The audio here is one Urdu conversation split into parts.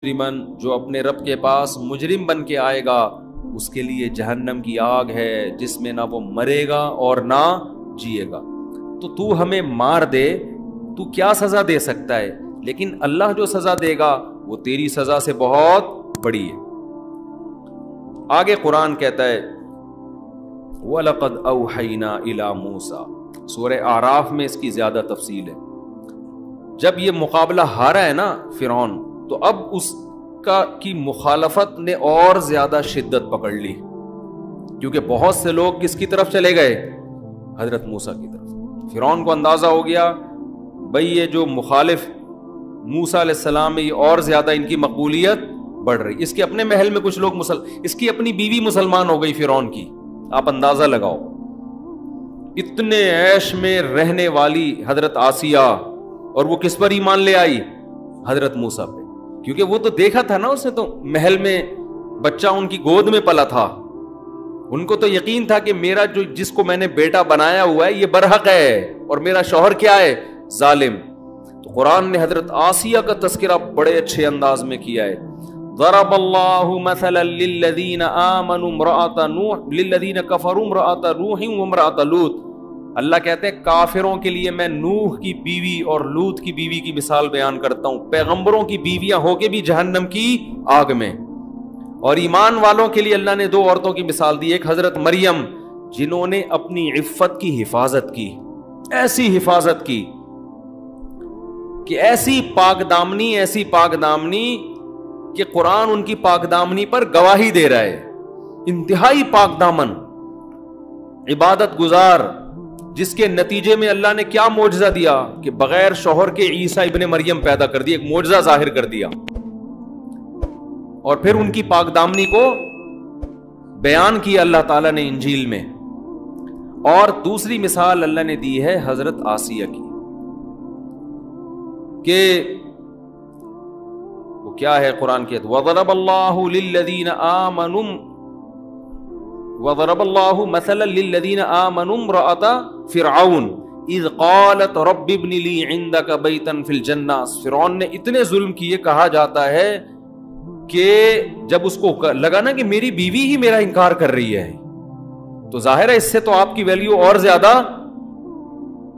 مجرمن، جو اپنے رب کے پاس مجرم بن کے آئے گا اس کے لیے جہنم کی آگ ہے جس میں نہ وہ مرے گا اور نہ جیے گا۔ تو ہمیں مار دے، تو کیا سزا دے سکتا ہے؟ لیکن اللہ جو سزا دے گا وہ تیری سزا سے بہت بڑی ہے۔ آگے قرآن کہتا ہے وَلَقَدْ أَوْحَيْنَا إِلَى مُوسَىٰ، سورہ اعراف میں اس کی زیادہ تفصیل ہے۔ جب یہ مقابلہ ہارا ہے نا فرعون، تو اب اس کی مخالفت نے اور زیادہ شدت پکڑ لی، کیونکہ بہت سے لوگ کس کی طرف چلے گئے؟ حضرت موسیٰ کی طرف۔ فرعون کو اندازہ ہو گیا بھئی یہ جو مخالف موسیٰ علیہ السلام میں یہ اور زیادہ ان کی مقبولیت بڑھ رہی۔ اس کے اپنے محل میں کچھ لوگ اس کی اپنی بیوی مسلمان ہو گئی فرعون کی، آپ اندازہ لگاؤ۔ اتنے عیش میں رہنے والی حضرت آسیہ، اور وہ کس پر ایمان لے آئی؟ حضرت موسیٰ پہ، کیونکہ وہ تو دیکھا تھا نا اس نے، تو محل میں بچہ ان کی گود میں پلا تھا، ان کو تو یقین تھا کہ میرا جس کو میں نے بیٹا بنایا ہوا ہے یہ برحق ہے، اور میرا شوہر کیا ہے؟ ظالم۔ تو قرآن نے حضرت آسیہ کا تذکرہ بڑے اچھے انداز میں کیا ہے۔ ضرب اللہ مثلا للذین آمنوا امرأۃ نوح للذین کفروا امرأۃ نوح وامرأۃ لوط۔ اللہ کہتے ہیں کافروں کے لیے میں نوح کی بیوی اور لوط کی بیوی کی مثال بیان کرتا ہوں، پیغمبروں کی بیویاں ہو کے بھی جہنم کی آگ میں، اور ایمان والوں کے لیے اللہ نے دو عورتوں کی مثال دی، ایک حضرت مریم جنہوں نے اپنی عفت کی حفاظت کی، ایسی حفاظت کی کہ ایسی پاک دامنی کہ قرآن ان کی پاک دامنی پر گواہی دے رہا ہے، انتہائی پاک دامن، عبادت گزار، جس کے نتیجے میں اللہ نے کیا معجزہ دیا کہ بغیر شوہر کے عیسیٰ ابن مریم پیدا کر دیا، ایک معجزہ ظاہر کر دیا، اور پھر ان کی پاک دامنی کو بیان کیا اللہ تعالیٰ نے انجیل میں۔ اور دوسری مثال اللہ نے دی ہے حضرت آسیہ کی، کہ وہ کیا ہے؟ قرآن کی وَضَرَبَ اللَّهُ لِلَّذِينَ آمَنُوا وَضَرَبَ اللَّهُ مَثَلًا لِلَّذِينَ آمَنُوا امْرَأَةَ فِرْعَوْنَ إِذْ قَالَتْ رَبِّ ابْنِ لِي عِندَكَ بَيْتًا فِي الْجَنَّةِ۔ فرعون نے اتنے ظلم کیے، کہا جاتا ہے کہ جب اس کو لگا نا کہ میری بیوی ہی میرا انکار کر رہی ہے، تو ظاہر ہے اس سے تو آپ کی ویلیو اور زیادہ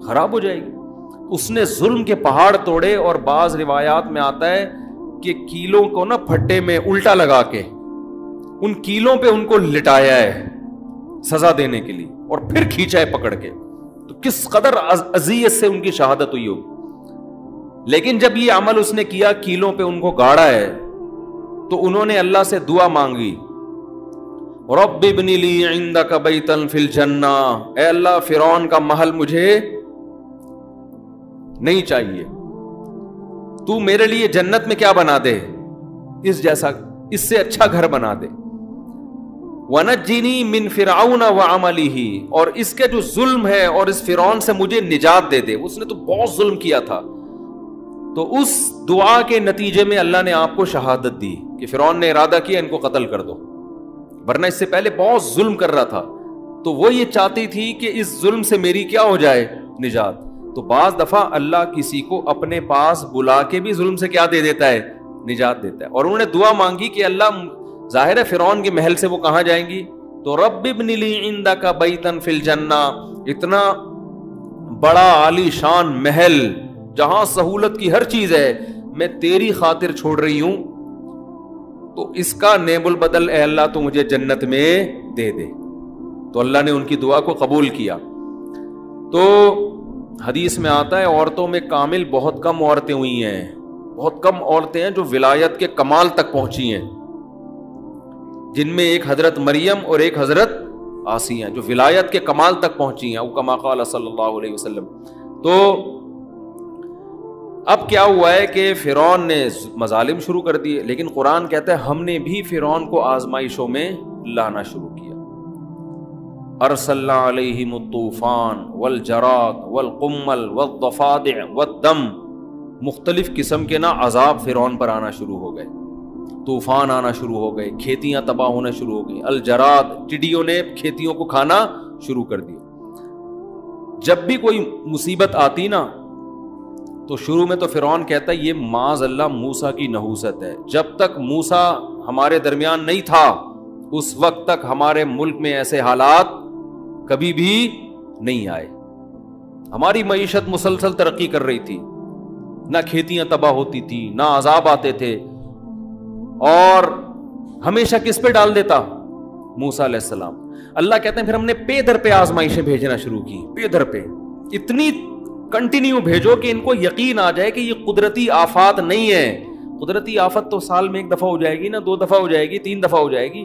خراب ہو جائے گی۔ اس نے ظلم کے پہاڑ توڑے، اور بعض روایات میں آتا ہے کہ کیلوں کو نا پھٹے میں الٹا لگا کے ان کیلوں پہ ان کو لٹایا ہے سزا دینے کے لیے، اور پھر کھینچا ہے پکڑ کے، تو کس قدر اذیت سے ان کی شہادت ہوئی ہوگی۔ لیکن جب یہ عمل اس نے کیا، کیلوں پہ ان کو گاڑا ہے، تو انہوں نے اللہ سے دعا مانگی، رب ابن لی عندک بیتا فی الجنہ، اے اللہ فرعون کا محل مجھے نہیں چاہیے، تو میرے لیے جنت میں کیا بنا دے، اس جیسا، اس سے اچھا گھر بنا دے، وَنَجِّنِي مِن فِرْعَوْنَ وَعَمَلِهِ، اور اس کے جو ظلم ہے اور اس فرعون سے مجھے نجات دے دے، اس نے تو بہت ظلم کیا تھا۔ تو اس دعا کے نتیجے میں اللہ نے آپ کو شہادت دی کہ فرعون نے ارادہ کیا ان کو قتل کر دو، ورنہ اس سے پہلے بہت ظلم کر رہا تھا، تو وہ یہ چاہتی تھی کہ اس ظلم سے میری کیا ہو جائے؟ نجات۔ تو بعض دفعہ اللہ کسی کو اپنے پاس بلا کے بھی ظلم سے کیا دے دیتا ہے؟ نجات دیتا ہے۔ اور انہوں نے دعا مانگی کہ اللہ، ظاہر ہے فرعون کے محل سے وہ کہاں جائیں گی، تو رب ابن لی عندک بیتا فی الجنہ، اتنا بڑا عالی شان محل جہاں سہولت کی ہر چیز ہے، میں تیری خاطر چھوڑ رہی ہوں، تو اس کا نیب البدل اے اللہ تو مجھے جنت میں دے دے۔ تو اللہ نے ان کی دعا کو قبول کیا۔ تو حدیث میں آتا ہے عورتوں میں کامل بہت کم عورتیں ہوئی ہیں، بہت کم عورتیں ہیں جو ولایت کے کمال تک پہنچی ہیں، جن میں ایک حضرت مریم اور ایک حضرت آسیہ ہیں جو ولایت کے کمال تک پہنچی ہیں، او کما قال صلی اللہ علیہ وسلم۔ تو اب کیا ہوا ہے کہ فرعون نے مظالم شروع کر دیے، لیکن قرآن کہتا ہے ہم نے بھی فرعون کو آزمائشوں میں لانا شروع کیا۔ ارسلنا علیہم الطوفان والجراد والقمل والضفادع والدم، مختلف قسم کے نا عذاب فرعون پر آنا شروع ہو گئے، طوفان آنا شروع ہو گئے، کھیتیاں تباہ ہونا شروع ہو گئی، الجراد، ٹڈیوں نے کھیتیوں کو کھانا شروع کر دیا۔ جب بھی کوئی مصیبت آتی نا تو شروع میں تو فرعون کہتا ہے یہ معاذ اللہ موسیٰ کی نحوست ہے، جب تک موسیٰ ہمارے درمیان نہیں تھا اس وقت تک ہمارے ملک میں ایسے حالات کبھی بھی نہیں آئے، ہماری معیشت مسلسل ترقی کر رہی تھی، نہ کھیتیاں تباہ ہوتی تھی، نہ عذاب آتے تھے، اور ہمیشہ کس پہ ڈال دیتا؟ موسیٰ علیہ السلام۔ اللہ کہتے ہیں پھر ہم نے پے در پہ آزمائشیں بھیجنا شروع کی، پے در پہ اتنی کنٹینیو بھیجو کہ ان کو یقین آ جائے کہ یہ قدرتی آفات نہیں ہے۔ قدرتی آفت تو سال میں 1 دفعہ ہو جائے گی نا، 2 دفعہ ہو جائے گی، 3 دفعہ ہو جائے گی،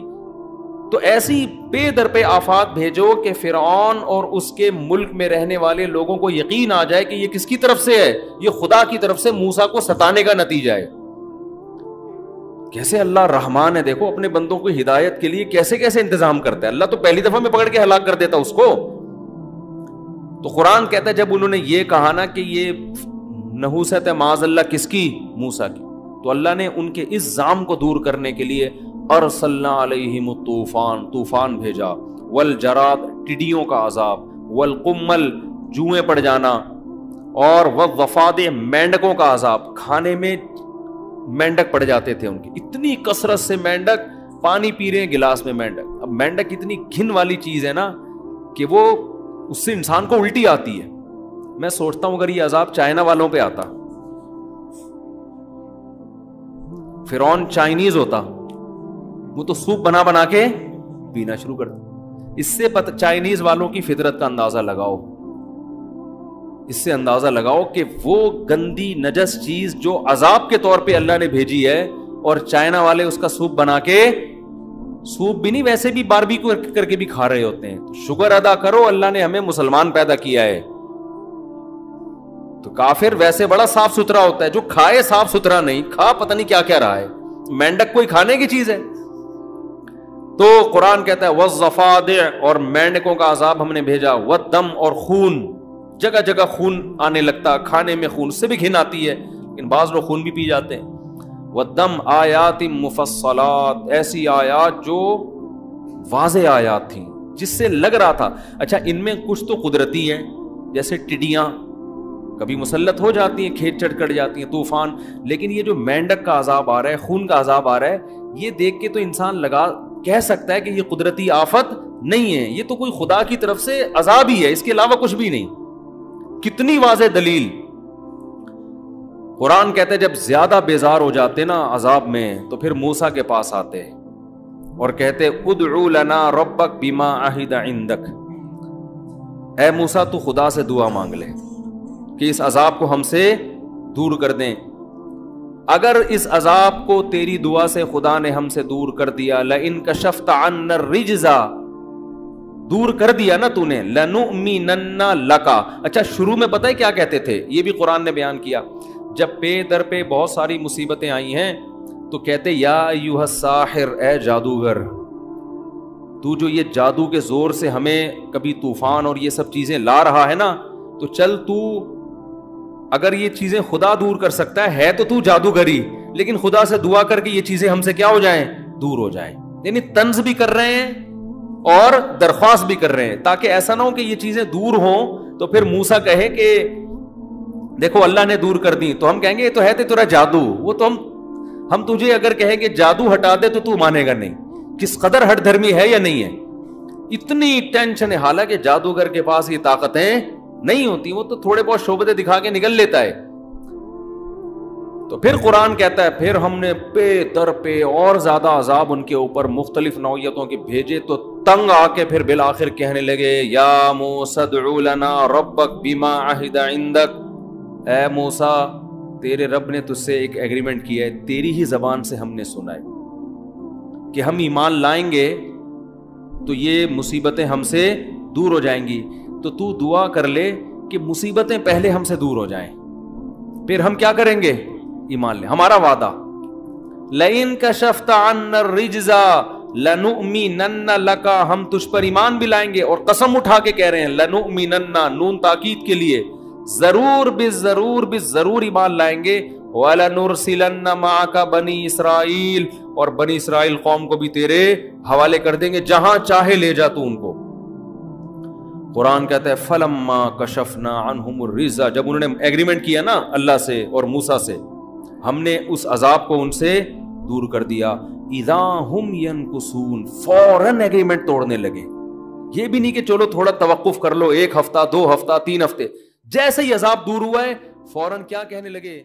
تو ایسی پے در پہ آفات بھیجو کہ فرعون اور اس کے ملک میں رہنے والے لوگوں کو یقین آ جائے کہ یہ کس کی طرف سے ہے؟ یہ خدا کی طرف سے موسیٰ کو ستانے کا نتیجہ ہے۔ کیسے اللہ رحمان ہے، دیکھو اپنے بندوں کو ہدایت کے لیے کیسے کیسے انتظام کرتا ہے۔ اللہ تو پہلی دفعہ میں پکڑ کے ہلاک کر دیتا اس کو۔ تو قرآن کہتا ہے جب انہوں نے یہ کہا نا کہ یہ نحوست ہے معاذ اللہ کس کی؟ موسیٰ کی، تو اللہ نے ان کے اس ظام کو دور کرنے کے لیے ارسلنا علیہم الطوفان، طوفان بھیجا، والجراد ٹڈیوں کا عذاب، والقمل جوئیں پڑ جانا، اور والضفادع مینڈکوں کا عذاب، کھانے میں مینڈک پڑ جاتے تھے ان کی، اتنی کثرت سے مینڈک، پانی پی رہے ہیں گلاس میں مینڈک۔ اب مینڈک اتنی گھن والی چیز ہے نا کہ وہ اس سے انسان کو الٹی آتی ہے۔ میں سوچتا ہوں اگر یہ عذاب چائنا والوں پہ آتا، فرعون چائنیز ہوتا، وہ تو سوپ بنا بنا کے پینا شروع کر دیا۔ اس سے چائنیز والوں کی فطرت کا اندازہ لگاؤ، اس سے اندازہ لگاؤ کہ وہ گندی نجس چیز جو عذاب کے طور پہ اللہ نے بھیجی ہے، اور چائنا والے اس کا سوپ بنا کے، سوپ بھی نہیں ویسے بھی باربیکیو کر کے بھی کھا رہے ہوتے ہیں۔ شکر ادا کرو اللہ نے ہمیں مسلمان پیدا کیا ہے۔ تو کافر ویسے بڑا صاف ستھرا ہوتا ہے، جو کھائے صاف ستھرا نہیں، کھا پتہ نہیں کیا کیا رہا ہے، مینڈک کوئی کھانے کی چیز ہے۔ تو قرآن کہتا ہے والضفادع، اور مینڈکوں کا عذاب ہم نے بھیجا، والدم، اور خون، جگہ جگہ خون آنے لگتا، کھانے میں خون سے بھی گھن آتی ہے لیکن بعض لوگ خون بھی پی جاتے ہیں۔ والدم آیات مفصلات، ایسی آیات جو واضح آیات تھیں جس سے لگ رہا تھا اچھا ان میں کچھ تو قدرتی ہیں، جیسے ٹڈیاں کبھی مسلط ہو جاتی ہیں، کھیت چڑھ کر جاتی ہیں، طوفان، لیکن یہ جو مینڈک کا عذاب آ رہا ہے، خون کا عذاب آ رہا ہے، یہ دیکھ کے تو انسان کہہ سکتا ہے کہ یہ قدرتی آفت نہیں ہے، یہ تو کوئی خدا کی طرف سے عذاب ہی ہے، اس کے علاوہ کچھ بھی نہیں۔ کتنی واضح دلیل۔ قرآن کہتے ہیں جب زیادہ بیزار ہو جاتے نا عذاب میں تو پھر موسیٰ کے پاس آتے اور کہتے ادعو لنا ربک بما عہد عندک، اے موسیٰ تو خدا سے دعا مانگ لے کہ اس عذاب کو ہم سے دور کر دیں۔ اگر اس عذاب کو تیری دعا سے خدا نے ہم سے دور کر دیا، لئن کشفت عنا الرجز، دور کر دیا نا تو نے، لنؤمنن لک۔ اچھا شروع میں پتہ ہے کیا کہتے تھے؟ یہ بھی قرآن نے بیان کیا، جب پے در پہ بہت ساری مصیبتیں آئی ہیں تو کہتے یا ایھا الساحر، اے جادوگر، تو جو یہ جادو کے زور سے ہمیں کبھی طوفان اور یہ سب چیزیں لا رہا ہے نا، تو چل تو اگر یہ چیزیں خدا دور کر سکتا ہے تو جادوگری، لیکن خدا سے دعا کر کے یہ چیزیں ہم سے کیا ہو جائیں؟ دور ہو جائیں۔ یعنی طنز بھی کر رہے ہیں اور درخواست بھی کر رہے ہیں تاکہ ایسا نہ ہو کہ یہ چیزیں دور ہوں تو پھر موسیٰ کہے کہ دیکھو اللہ نے دور کر دی، تو ہم کہیں گے یہ تو ہے تیرا جادو، وہ تو ہم تجھے اگر کہیں کہ جادو ہٹا دے تو مانے گا نہیں، کس قدر ہٹ دھرمی ہے یا نہیں ہے۔ اتنی ٹینشن ہے، حالانکہ جادوگر کے پاس یہ طاقتیں نہیں ہوتی، وہ تو تھوڑے بہت شعبتیں دکھا کے نکل لیتا ہے۔ تو پھر قرآن کہتا ہے پھر ہم نے پے در پہ اور زیادہ عذاب ان کے اوپر مختلف نوعیتوں کے بھیجے، تو تنگ آ کے پھر بالآخر کہنے لگے یا موسیٰ ادع لنا ربک بما عہد عندک، اے موسیٰ تیرے رب نے تجھ سے ایک ایگریمنٹ کیا ہے، تیری ہی زبان سے ہم نے سنا ہے کہ ہم ایمان لائیں گے تو یہ مصیبتیں ہم سے دور ہو جائیں گی، تو دعا کر لے کہ مصیبتیں پہلے ہم سے دور ہو جائیں، پھر ہم کیا کریں گے؟ ایمان لیں۔ ہمارا وعدہ لئن کشفت عنا الرجز لنؤمنن لک، ہم تجھ پر ایمان بھی لائیں گے، اور قسم اٹھا کے کہہ رہے ہیں لنؤمنن، نون تاکید کے لیے، ضرور بالضرور ایمان لائیں گے، وَلَنُرْسِلَنَّ مَعَكَ بَنِي اسرائیل، اور بنی اسرائیل قوم کو بھی تیرے حوالے کر دیں گے، جہاں چاہے لے جا تو ان کو۔ قرآن کہتا ہے فلما کشفنا عنہم الرجز، جب انہوں نے ایگریمنٹ کیا نا اللہ سے اور موسیٰ سے، ہم نے اس عذاب کو ان سے دور کر دیا، اذا ہم ینکثون، فوراً ایگریمنٹ توڑنے لگے. یہ بھی نہیں کہ چلو تھوڑا توقف کر لو، 1 ہفتہ 2 ہفتہ 3 ہفتے، جیسے ہی عذاب دور ہوا ہے فوراً کیا کہنے لگے؟